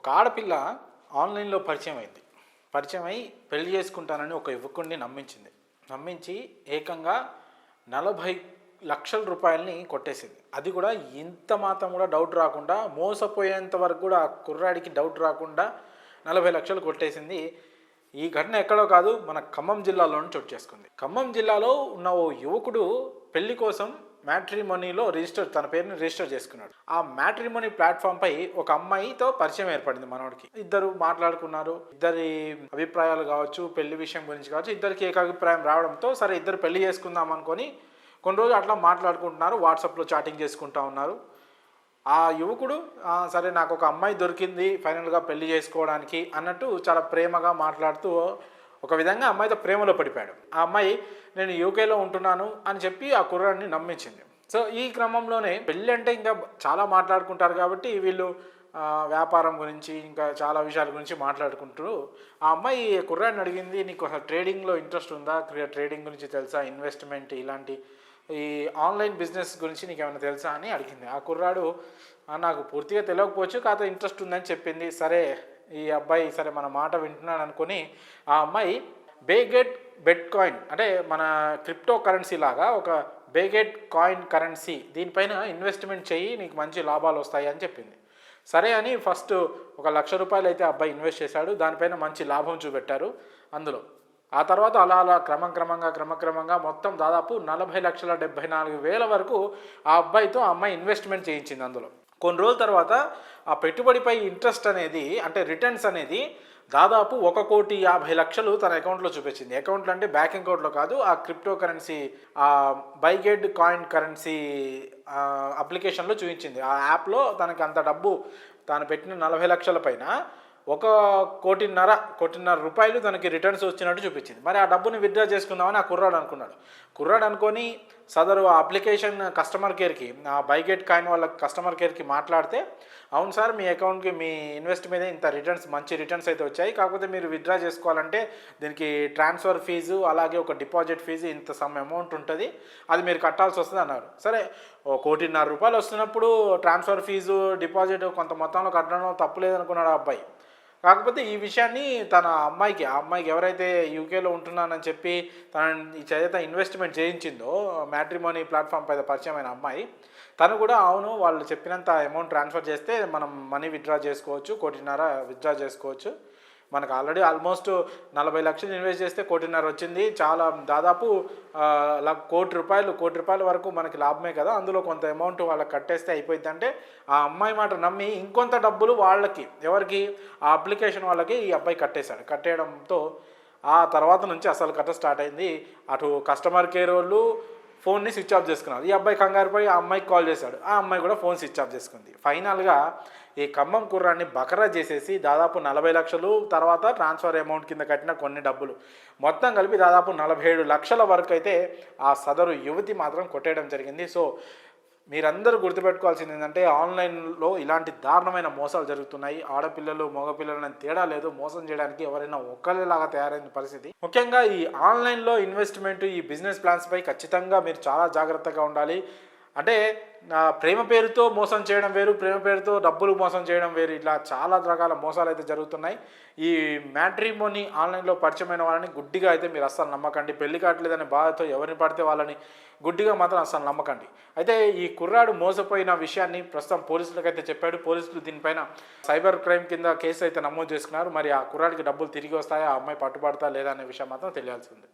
ఒక ఆడపిల్ల ఆన్లైన్లో పరిచయం అయింది. పరిచయం అయి పెళ్లి చేసుకుంటానని ఒక యువకుడిని నమ్మించి ఏకంగా 40 లక్షల రూపాయలని కొట్టేసింది. అది కూడా ఇంత మాత్రం కూడా డౌట్ రాకుండా, మోసపోయేంత వరకు కూడా ఆ కుర్రాడికి డౌట్ రాకుండా 40 లక్షలు కొట్టేసింది. ఈ ఘటన ఎక్కడో కాదు, మన ఖమ్మం జిల్లాలోనే చోటు చేసుకుంది. ఖమ్మం జిల్లాలో ఉన్న ఓ యువకుడు పెళ్లి కోసం మ్యాట్రిమోనీలో తన పేరుని రిజిస్టర్ చేసుకున్నాడు. ఆ మ్యాట్రిమోనీ ప్లాట్ఫామ్పై ఒక అమ్మాయితో పరిచయం ఏర్పడింది మనోడికి. ఇద్దరు మాట్లాడుకున్నారు. ఇద్దరి అభిప్రాయాలు కావచ్చు, పెళ్లి విషయం గురించి కావచ్చు, ఇద్దరికి ఏకాభిప్రాయం రావడంతో సరే ఇద్దరు పెళ్లి చేసుకుందాం అనుకొని కొన్ని రోజులు అట్లా మాట్లాడుకుంటున్నారు. వాట్సాప్లో చాటింగ్ చేసుకుంటూ ఉన్నారు. ఆ యువకుడు సరే నాకు ఒక అమ్మాయి దొరికింది ఫైనల్గా పెళ్లి చేసుకోవడానికి అన్నట్టు చాలా ప్రేమగా మాట్లాడుతూ ఒక విధంగా అమ్మాయితో ప్రేమలో పడిపోయాడు. ఆ అమ్మాయి నేను యూకేలో ఉంటున్నాను అని చెప్పి ఆ కుర్రాడిని నమ్మించింది. సో ఈ క్రమంలోనే పెళ్ళి అంటే ఇంకా చాలా మాట్లాడుకుంటారు కాబట్టి వీళ్ళు వ్యాపారం గురించి ఇంకా చాలా విషయాల గురించి మాట్లాడుకుంటూ ఆ అమ్మాయి కుర్రాడిని అడిగింది, నీకు అసలు ట్రేడింగ్లో ఇంట్రెస్ట్ ఉందా, ట్రేడింగ్ గురించి తెలుసా, ఇన్వెస్ట్మెంట్ ఇలాంటి ఈ ఆన్లైన్ బిజినెస్ గురించి నీకు ఏమైనా తెలుసా అని అడిగింది. ఆ కుర్రాడు నాకు పూర్తిగా తెలియకపోవచ్చు, కాకపోతే ఇంట్రెస్ట్ ఉందని చెప్పింది. సరే ఈ అబ్బాయి సరే మన మాట వింటున్నాడు అనుకుని ఆ అమ్మాయి బేగెట్ కాయిన్ అంటే మన క్రిప్టో కరెన్సీ లాగా ఒక బేగెట్ కాయిన్ కరెన్సీ దీనిపైన ఇన్వెస్ట్మెంట్ చెయ్యి, నీకు మంచి లాభాలు వస్తాయి అని చెప్పింది. సరే అని ఫస్ట్ ఒక రూ. 1,00,000 అయితే అబ్బాయి ఇన్వెస్ట్ చేశాడు. దానిపైన మంచి లాభం చూపెట్టారు అందులో. ఆ తర్వాత అలా క్రమక్రమంగా మొత్తం దాదాపు 40,74,000 వరకు ఆ అబ్బాయితో ఆ అమ్మాయి ఇన్వెస్ట్మెంట్ చేయించింది అందులో. కొన్ని రోజుల తర్వాత ఆ పెట్టుబడిపై ఇంట్రెస్ట్ అనేది అంటే రిటర్న్స్ అనేది దాదాపు 1,50,00,000 తన అకౌంట్లో చూపించింది. అకౌంట్లో అంటే బ్యాంక్ అకౌంట్లో కాదు, ఆ క్రిప్టో కరెన్సీ ఆ బైగెట్ కాయిన్ కరెన్సీ అప్లికేషన్లో చూపించింది. ఆ యాప్లో తనకి అంత డబ్బు తాను పెట్టిన 40 లక్షల పైన 1,50,00,000 రూపాయలు తనకి రిటర్న్స్ వచ్చినట్టు చూపించింది. మరి ఆ డబ్బుని విత్డ్రా చేసుకుందామని ఆ కుర్రాడు అనుకొని సదరు అప్లికేషన్ కస్టమర్ కేర్కి ఆ బైగెట్ కాయిన్ వాళ్ళ కస్టమర్ కేర్కి మాట్లాడితే, అవును సార్ మీ అకౌంట్కి మీ ఇన్వెస్ట్ మీద ఇంత మంచి రిటర్న్స్ అయితే వచ్చాయి, కాకపోతే మీరు విత్డ్రా చేసుకోవాలంటే దీనికి ట్రాన్స్ఫర్ ఫీజు అలాగే ఒక డిపాజిట్ ఫీజు ఇంత సమ్ అమౌంట్ ఉంటుంది, అది మీరు కట్టాల్సి వస్తుంది అన్నారు. సరే 1,50,00,000 రూపాయలు వస్తున్నప్పుడు ట్రాన్స్ఫర్ ఫీజు డిపాజిట్ కొంత మొత్తంలో కట్టడం తప్పులేదనుకున్నాడు ఆ అబ్బాయి. కాకపోతే ఈ విషయాన్ని ఆ అమ్మాయికి ఎవరైతే యూకేలో ఉంటున్నానని చెప్పి తన ఈ చేత ఇన్వెస్ట్మెంట్ చేయించిందో మ్యాట్రిమోనీ ప్లాట్ఫామ్ పైన పరిచయమైన అమ్మాయి, తను కూడా అవును వాళ్ళు చెప్పినంత అమౌంట్ ట్రాన్స్ఫర్ చేస్తే మనం మనీ విత్డ్రా చేసుకోవచ్చు, 1,50,00,000 విత్డ్రా చేసుకోవచ్చు, మనకు ఆల్రెడీ ఆల్మోస్ట్ 40 లక్షలు ఇన్వెస్ట్ చేస్తే 1,50,00,000 వచ్చింది, చాలా దాదాపు 1,00,00,000 వరకు మనకి లాభమే కదా, అందులో కొంత అమౌంట్ వాళ్ళకి కట్టేస్తే అయిపోయింది అంటే ఆ అమ్మాయి మాట నమ్మి ఇంకొంత డబ్బులు వాళ్ళకి ఎవరికి ఆ అప్లికేషన్ వాళ్ళకి ఈ అబ్బాయి కట్టేశాడు. కట్టేయడంతో ఆ తర్వాత నుంచి అసలు కట్ట స్టార్ట్ అయింది. అటు కస్టమర్ కేర్ వాళ్ళు ఫోన్ని స్విచ్ ఆఫ్ చేసుకున్నారు. ఈ అబ్బాయి కంగారుపోయి ఆ అమ్మాయికి కాల్ చేశాడు. ఆ అమ్మాయి కూడా ఫోన్ స్విచ్ ఆఫ్ చేసుకుంది. ఫైనల్గా ఈ ఖమ్మం కుర్రాన్ని బకరా చేసేసి దాదాపు 40 లక్షలు తర్వాత ట్రాన్స్ఫర్ అమౌంట్ కింద కట్టిన కొన్ని డబ్బులు మొత్తం కలిపి దాదాపు 47 లక్షల వరకు అయితే ఆ సదరు యువతి మాత్రం కొట్టేయడం జరిగింది. సో మీరందరూ గుర్తుపెట్టుకోవాల్సింది ఏంటంటే ఆన్లైన్లో ఇలాంటి దారుణమైన మోసాలు జరుగుతున్నాయి. ఆడపిల్లలు మగపిల్లలు అని తేడా లేదు, మోసం చేయడానికి ఎవరైనా ఒక్కరిలాగా తయారైన పరిస్థితి. ముఖ్యంగా ఈ ఆన్లైన్లో ఇన్వెస్ట్మెంట్ ఈ బిజినెస్ ప్లాన్స్పై ఖచ్చితంగా మీరు చాలా జాగ్రత్తగా ఉండాలి. అంటే ప్రేమ పేరుతో మోసం చేయడం వేరు, ప్రేమ పేరుతో డబ్బులు మోసం చేయడం వేరు, ఇలా చాలా రకాల మోసాలు అయితే జరుగుతున్నాయి. ఈ మ్యాట్రిమోనీ ఆన్లైన్లో పరిచయమైన వాళ్ళని గుడ్డిగా అయితే మీరు అస్సలు నమ్మకండి. పెళ్లి కావట్లేదనే బాధతో ఎవరిని పడితే వాళ్ళని గుడ్డిగా మాత్రం అస్సలు నమ్మకండి. అయితే ఈ కుర్రాడు మోసపోయిన విషయాన్ని ప్రస్తుతం పోలీసులకు అయితే చెప్పాడు. పోలీసులు దీనిపైన సైబర్ క్రైమ్ కింద కేసు అయితే నమోదు చేసుకున్నారు. మరి ఆ కుర్రాడికి డబ్బులు తిరిగి వస్తాయా, ఆ అమ్మాయి పట్టుబడతా లేదా అనే విషయం మాత్రం తెలియాల్సి ఉంది.